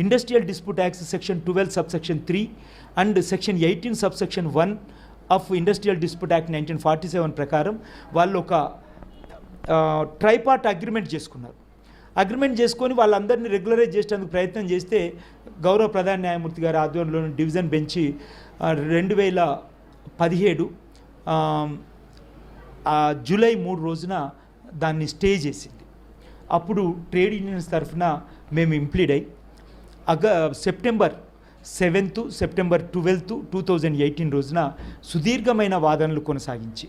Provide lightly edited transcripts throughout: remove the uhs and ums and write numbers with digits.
Industrial dispute act section 12 subsection 3 and section 18 subsection 1 of industrial dispute act 1947 ప్రకారం వాళ్ళు ఒక ట్రైపార్ట్ agreement చేసుకున్నారు. Agreement చేసుకొని వాళ్ళందరినీ రెగ్యులరైజ్ చేసేందుకు ప్రయత్నం చేస్తే గౌరవ ప్రధాన న్యాయమూర్తి గారి ఆధ్వర్యంలోని డివిజన్ బెంచి 2017 జూలై 3 రోజున దాన్ని స్టే చేసింది. అప్పుడు ట్రేడ్ యూనియన్స్ తరఫున మేము ఇంప్లీడ్ అయ్యి సెప్టెంబర్ 7th సెప్టెంబర్ 12th 2018 రోజున సుదీర్ఘమైన వాదనలు కొనసాగించి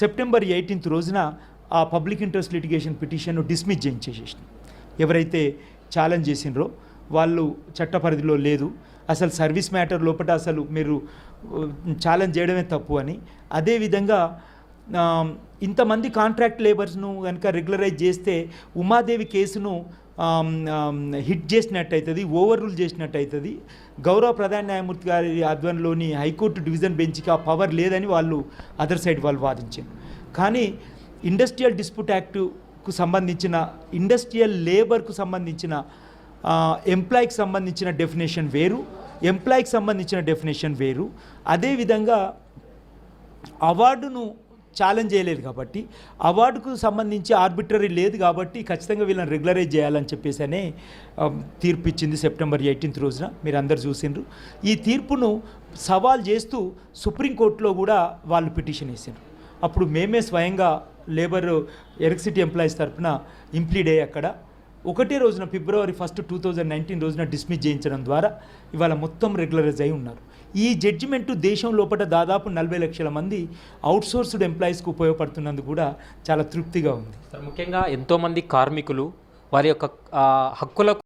సెప్టెంబర్ 18th రోజున ఆ పబ్లిక్ ఇంట్రెస్ట్ లిటిగేషన్ పిటిషన్ను డిస్మిస్ చేయించేసేసినాం. ఎవరైతే ఛాలెంజ్ చేసినరో వాళ్ళు చట్ట పరిధిలో లేదు, అసలు సర్వీస్ మ్యాటర్ లోపల అసలు మీరు ఛాలెంజ్ చేయడమే తప్పు అని. అదేవిధంగా ఇంతమంది కాంట్రాక్ట్ లేబర్స్ను కనుక రెగ్యులరైజ్ చేస్తే ఉమాదేవి కేసును హిట్ చేసినట్టు అవుతుంది, ఓవర్ రూల్ చేసినట్టు అవుతుంది. గౌరవ ప్రధాన న్యాయమూర్తి గారి ఆధ్వర్యంలోని హైకోర్టు డివిజన్ బెంచ్కి ఆ పవర్ లేదని వాళ్ళు అదర్ సైడ్ వాళ్ళు వాదించారు. కానీ ఇండస్ట్రియల్ డిస్ప్యూట్ యాక్ట్కు సంబంధించిన ఇండస్ట్రియల్ లేబర్కు సంబంధించిన ఎంప్లాయ్కి సంబంధించిన డెఫినేషన్ వేరు, ఎంప్లాయ్కి సంబంధించిన డెఫినేషన్ వేరు. అదేవిధంగా అవార్డును ఛాలెంజ్ చేయలేదు కాబట్టి అవార్డుకు సంబంధించి ఆర్బిట్రరీ లేదు కాబట్టి ఖచ్చితంగా వీళ్ళని రెగ్యులరైజ్ చేయాలని చెప్పేసి తీర్పు ఇచ్చింది సెప్టెంబర్ 18th రోజున. మీరు అందరు చూసిండ్రు. ఈ తీర్పును సవాల్ చేస్తూ సుప్రీంకోర్టులో కూడా వాళ్ళు పిటిషన్ వేసారు. అప్పుడు మేమే స్వయంగా లేబర్ ఎలక్ట్రిసిటీ ఎంప్లాయీస్ తరఫున ఇంప్లీడ్ అయ్యి అక్కడ ఒకటే రోజున February 1, 2019 రోజున డిస్మిస్ చేయించడం ద్వారా ఇవాళ మొత్తం రెగ్యులరైజ్ అయి ఉన్నారు. ఈ జడ్జిమెంటు దేశం లోపల దాదాపు 40 లక్షల మంది అవుట్సోర్స్డ్ ఎంప్లాయీస్కి ఉపయోగపడుతున్నందుకు కూడా చాలా తృప్తిగా ఉంది. ముఖ్యంగా ఎంతోమంది కార్మికులు వారి యొక్క హక్కులకు